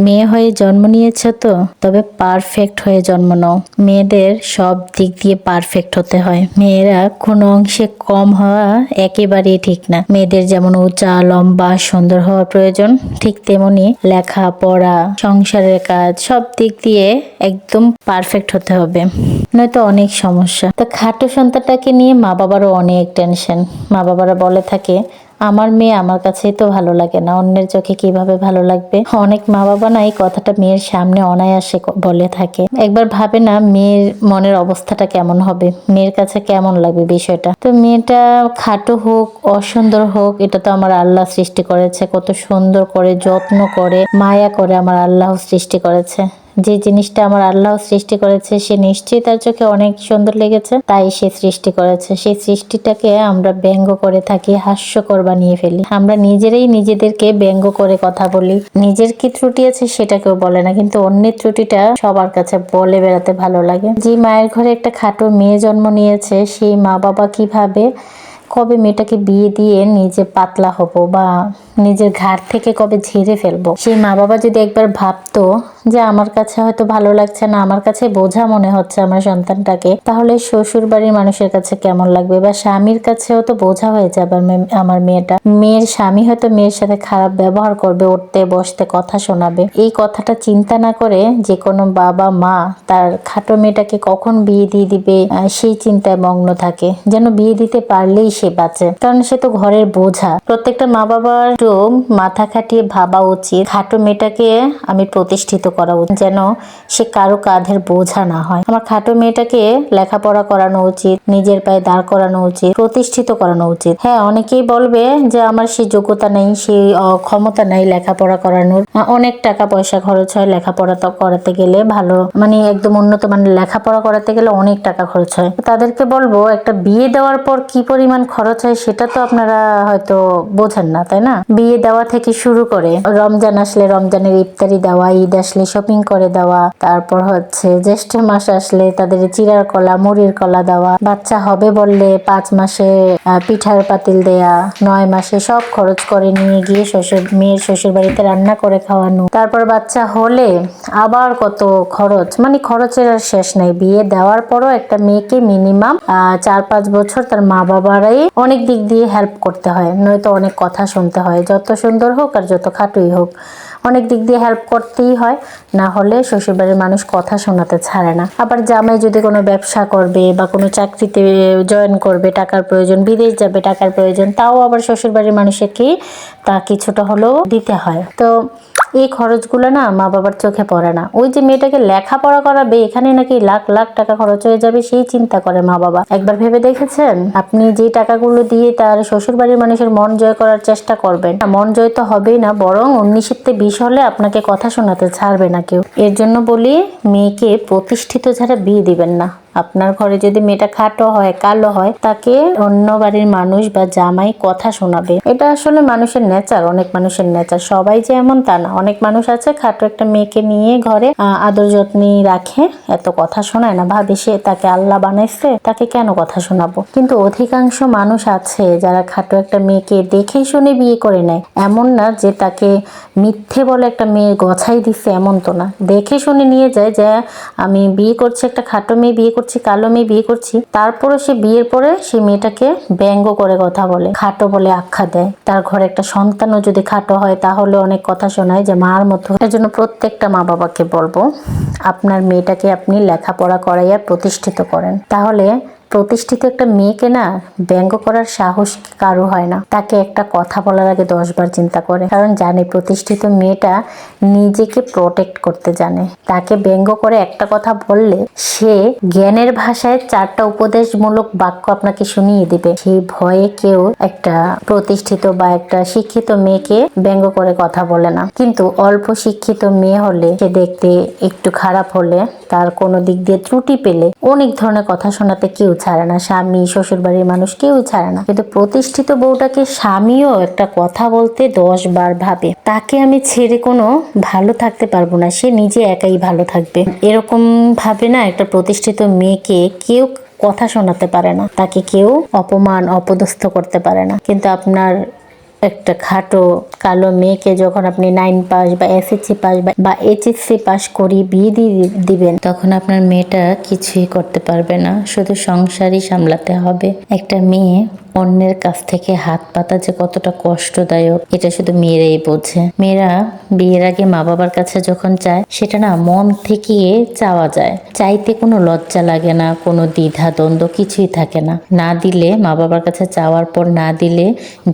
মেয়ে হয়ে জন্ম নিয়েছ তো, তবে পারফেক্ট হয়ে জন্ম নাও। মেয়েদের সব দিক দিয়ে পারফেক্ট হতে হয়। মেয়েরা কোনো অংশে কম হওয়া একেবারেই ঠিক না। মেয়েদের যেমন উঁচা লম্বা সুন্দর হওয়া প্রয়োজন, ঠিক তেমনি লেখা পড়া সংসারের কাজ সব দিক দিয়ে একদম পারফেক্ট হতে হবে, নয়তো অনেক সমস্যা। তো খাটো সন্তানটাকে নিয়ে মা বাবারও অনেক টেনশন। মা বাবারা বলে থাকে, আমার মেয়ে আমার কাছেই তো ভালো লাগে না, অন্যের চোখে কিভাবে ভালো লাগবে। অনেক মা বাবা না এই কথাটা মেয়ের সামনে অনায়াসে বলে থাকে। একবার ভাবে না মেয়ের মনের অবস্থাটা কেমন হবে, মেয়ের কাছে কেমন লাগবে বিষয়টা। তো মেয়েটা খাটো হোক অসুন্দর হোক, এটা তো আমার আল্লাহ সৃষ্টি করেছে, কত সুন্দর করে যত্ন করে মায়া করে আমার আল্লাহ সৃষ্টি করেছে। যে জিনিসটা আমার আল্লাহ সৃষ্টি করেছে সে নিশ্চয়ই তার চোখে অনেক সুন্দর লেগেছে, তাই সে সৃষ্টি করেছে। সেই সৃষ্টিটাকে আমরা ব্যঙ্গ করে থাকি, হাস্যকর বানিয়ে ফেলি। আমরা নিজেরাই নিজেদেরকে ব্যঙ্গ করে কথা বলি। নিজের কি ত্রুটি আছে সেটা কেউ বলে না, কিন্তু অন্যের ত্রুটিটা সবার কাছে বলে বেড়াতে ভালো লাগে। যে মায়ের ঘরে একটা খাটো মেয়ে জন্ম নিয়েছে, সেই মা বাবা কিভাবে কবে মেয়েটাকে বিয়ে দিয়ে নিজে পাতলা হবো বা নিজের ঘাড় থেকে কবে ঝেড়ে ফেলবো, সেই মা বাবা যদি একবার ভাবতো যে আমার কাছে হয়তো ভালো লাগছে না, আমার কাছে বোঝা মনে হচ্ছে আমার সন্তানটাকে, তাহলে শ্বশুর বাড়ির মানুষের কাছে কেমন লাগবে, বা স্বামীর কাছেও তো বোঝা হয়ে যাবে আমার মেয়েটা। মেয়ের স্বামী হয়তো মেয়ের সাথে খারাপ ব্যবহার করবে, উঠতে বসতে কথা শোনাবে, এই কথাটা চিন্তা না করে যে কোনো বাবা মা তার খাটো মেয়েটাকে কখন বিয়ে দিয়ে দিবে সেই চিন্তায় মগ্ন থাকে, যেন বিয়ে দিতে পারলেই সে বাঁচে। কারণ সে তো ঘরের বোঝা। প্রত্যেকটা মা বাবার একটু মাথা খাটিয়ে ভাবা উচিত, খাটো মেয়েটাকে আমি প্রতিষ্ঠিত করা উচিত, যেন সে কারো কাঁধের বোঝা না হয়। আমার খাটো মেয়েটাকে লেখাপড়া করানো উচিত, নিজের পায়ে দাঁড় করানো উচিত, প্রতিষ্ঠিত করানো উচিত। হ্যাঁ, অনেকেই বলবে যে আমার সেই যোগ্যতা নেই, সেই ক্ষমতা নেই লেখাপড়া করানোর, অনেক টাকা পয়সা খরচ হয় লেখাপড়া করাতে গেলে, ভালো মানে একদম উন্নত মানের লেখাপড়া করাতে গেলে অনেক টাকা খরচ হয়। তাদেরকে বলবো, একটা বিয়ে দেওয়ার পর কি পরিমাণ খরচ হয় সেটা তো আপনারা হয়তো বোঝেন না, তাই না? বিয়ে দেওয়া থেকে শুরু করে রমজান আসলে রমজানের ইফতারি দেওয়া, ঈদ আসলে শপিং করে দেওয়া, তারপর হচ্ছে জ্যৈষ্ঠ মাস আসলে তাদের চিড়ার কলা মুড়ির কলা দেওয়া, বাচ্চা হবে বললে 5 মাসে পিঠার পাতিল দেয়া, 9 মাসে সব খরচ করে নিয়ে গিয়ে মেয়ের শ্বশুর বাড়িতে রান্না করে খাওয়ানো, তারপর বাচ্চা হলে আবার কত খরচ, মানে খরচের আর শেষ নাই। বিয়ে দেওয়ার পরও একটা মেয়েকে মিনিমাম 4-5 বছর তার মা বাবারাই অনেক দিক দিয়ে হেল্প করতে হয়, নয়তো অনেক কথা শুনতে হয়। যত সুন্দর হোক আর যত খাটুই হোক, অনেক দিক দিয়ে হেল্প করতেই হয়, না হলে শ্বশুরবাড়ির মানুষ কথা শোনাতে ছাড়ে না। আবার জামাই যদি কোনো ব্যবসা করবে বা কোনো চাকরিতে জয়েন করবে, টাকার প্রয়োজন, বিদেশ যাবে টাকার প্রয়োজন, তাও আবার শ্বশুরবাড়ির মানুষকে তা কিছুটা হলেও দিতে হয়। তো এই খরচগুলো না মা বাবার চোখে পড়ে না। ওই যে মেয়েটাকে লেখাপড়া করাবে, এখানে নাকি লাখ লাখ টাকা খরচ হয়ে যাবে, সেই চিন্তা করে মা বাবা। একবার ভেবে দেখেছেন আপনি যে টাকাগুলো দিয়ে তার শ্বশুর বাড়ির মানুষের মন জয় করার চেষ্টা করবেন, মন জয় তো হবেই না, বরং 19-20 হলে আপনাকে কথা শোনাতে ছাড়বে না কেউ। এর জন্য বলি, মেয়েকে প্রতিষ্ঠিত ছাড়া বিয়ে দিবেন না। আপনার ঘরে যদি মেয়েটা খাটো হয়, কালো হয়, তাকে অন্য বাড়ির মানুষ বা জামাই কথা শোনাবে। এটা আসলে মানুষের নেচার, অনেক মানুষের নেচার। সবাই যে এমন তা না। অনেক মানুষ আছে খাটো একটা মেয়েকে নিয়ে ঘরে আদর যত্নে রাখে, এত কথা শোনায় না, ভাবে সে তাকে আল্লাহ বানাইছে, তাকে কেন কথা শোনাবো। কিন্তু অধিকাংশ মানুষ আছে যারা খাটো একটা মেয়েকে দেখে শুনে বিয়ে করে নেয়। এমন না যে তাকে মিথ্যে বলে একটা মেয়ে গছাই দিচ্ছে, এমন তো না। দেখে শুনে নিয়ে যায় যে আমি বিয়ে করছি, একটা খাটো মেয়ে বিয়ে করছি, কালো মেয়ে বিয়ে করছি, তারপরে সে বিয়ের পরে সেই মেয়েটাকে ব্যঙ্গ করে কথা বলে, খাটো বলে আখ্যা দেয়। তার ঘরে একটা সন্তানও যদি খাটো হয় তাহলে অনেক কথা শোনায় যে মার মতো। এর জন্য প্রত্যেকটা মা বাবাকে বলবো, আপনার মেয়েটাকে আপনি লেখাপড়া করাইয়া প্রতিষ্ঠিত করেন। তাহলে প্রতিষ্ঠিত একটা মেয়েকে না ব্যঙ্গ করার সাহস কারো হয় না। তাকে একটা কথা বলার আগে 10 বার চিন্তা করে, কারণ জানে প্রতিষ্ঠিত মেয়েটা নিজেকে প্রোটেক্ট করতে জানে। তাকে ব্যঙ্গ করে একটা কথা বললে সে জ্ঞানের ভাষায় 4টা উপদেশমূলক বাক্য আপনাকে শুনিয়ে দিবে। সেই ভয়ে কেউ একটা প্রতিষ্ঠিত বা একটা শিক্ষিত মেয়েকে ব্যঙ্গ করে কথা বলে না। কিন্তু অল্প শিক্ষিত মেয়ে হলে, সে দেখতে একটু খারাপ হলে, তার কোনো দিক দিয়ে ত্রুটি পেলে অনেক ধরনের কথা শোনাতে কেউ ছাড়ে না, স্বামী শ্বশুর বাড়ির মানুষ কেউ ছাড়ে না। কিন্তু প্রতিষ্ঠিত বউটাকে স্বামীও একটা কথা বলতে 10 বার ভাবে, তাকে আমি ছেড়ে কোনো ভালো থাকতে পারবো না, সে নিজে একাই ভালো থাকবে, এরকম ভাবে না একটা প্রতিষ্ঠিত মেয়েকে কেউ কথা শোনাতে পারে না, তাকে কেউ অপমান অপদস্থ করতে পারে না। কিন্তু আপনার একটা খাটো কালো মেয়েকে যখন আপনি 9 পাস বা এসএসসি পাস বা এইচএসসি পাস করিয়ে বিয়ে দিয়ে দিবেন, তখন আপনার মেয়েটা কিছুই করতে পারবে না, শুধু সংসারই সামলাতে হবে। একটা মেয়ে অন্যের কাছ থেকে হাত পাতা যে কতটা কষ্টদায়ক, এটা শুধু মেয়েরাই বোঝে। মেয়েরা বিয়ের আগে মা বাবার কাছে যখন চায়, সেটা না মন থেকে চাওয়া যায়, চাইতে কোনো লজ্জা লাগে না, কোনো দ্বিধা দ্বন্দ্ব কিছুই থাকে না। না দিলে, মা বাবার কাছে চাওয়ার পর না দিলে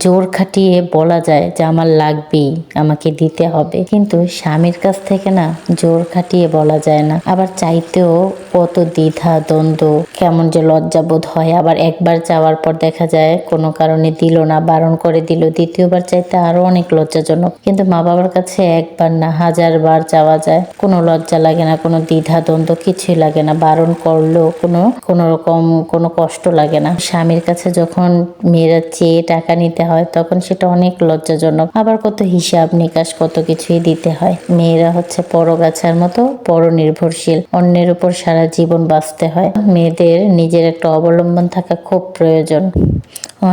জোর খাটিয়ে বলা যায় যে আমার লাগবেই, আমাকে দিতে হবে। কিন্তু স্বামীর কাছ থেকে না জোর খাটিয়ে বলা যায় না। আবার চাইতেও কত দ্বিধা দ্বন্দ্ব, কেমন যে লজ্জাবোধ হয়। আবার একবার চাওয়ার পর দেখা যায় কোনো কারণে দিল না, বারণ করে দিল, দ্বিতীয়বার চাইতে আরো অনেক লজ্জাজনক। কিন্তু মা বাবার কাছে একবার না 1000 বার চাওয়া যায়, কোনো লজ্জা লাগে না, কোনো দ্বিধা দ্বন্দ্ব কিছুই লাগে না। বারণ করলেও কোনো রকম কোনো কষ্ট লাগে না। স্বামীর কাছে যখন মেয়েরা চেয়ে টাকা নিতে হয়, তখন সেটা অনেক লজ্জাজনক। আবার কত হিসাব নিকাশ, কত কিছুই দিতে হয়। মেয়েরা হচ্ছে পরগাছার মতো পরনির্ভরশীল, অন্যের উপর সারা জীবন বাঁচতে হয়। মেয়েদের নিজের একটা অবলম্বন থাকা খুব প্রয়োজন।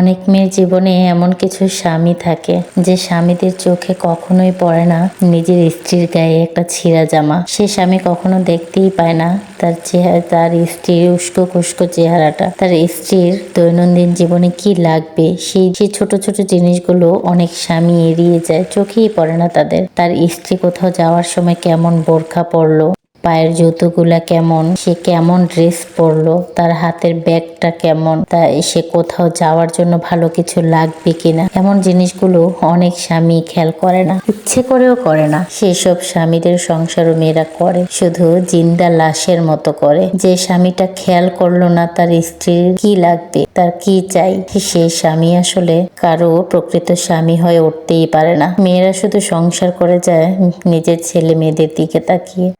অনেক মেয়ের জীবনে এমন কিছু স্বামী থাকে যে স্বামীদের চোখে কখনোই পড়ে না নিজের স্ত্রীর গায়ে একটা ছিঁড়া জামা। সে স্বামী কখনো দেখতেই পায় না তার চেহারা, তার স্ত্রীর উস্কো খুস্কো চেহারাটা, তার স্ত্রীর দৈনন্দিন জীবনে কি লাগবে, সেই ছোট ছোট জিনিসগুলো অনেক স্বামী এড়িয়ে যায়, চোখেই পড়ে না তাদের। তার স্ত্রী কোথাও যাওয়ার সময় কেমন বোরখা পরলো, পায়ের জুতোগুলা কেমন, সে কেমন ড্রেস পরলো, তার হাতের ব্যাগটা কেমন, তা সে কোথাও যাওয়ার জন্য ভালো কিছু লাগবে কিনা, এমন জিনিসগুলো অনেক স্বামী খেয়াল করে না, ইচ্ছে করেও করে না। সেসব স্বামীদের সংসারও মেয়েরা করে, শুধু জিন্দা লাশের মতো করে। যে স্বামীটা খেয়াল করলো না তার স্ত্রীর কি লাগবে, তার কি চাই, সেই স্বামী আসলে কারো প্রকৃত স্বামী হয়ে উঠতেই পারে না। মেয়েরা শুধু সংসার করে যায় নিজের ছেলে মেয়েদের দিকে তাকিয়ে।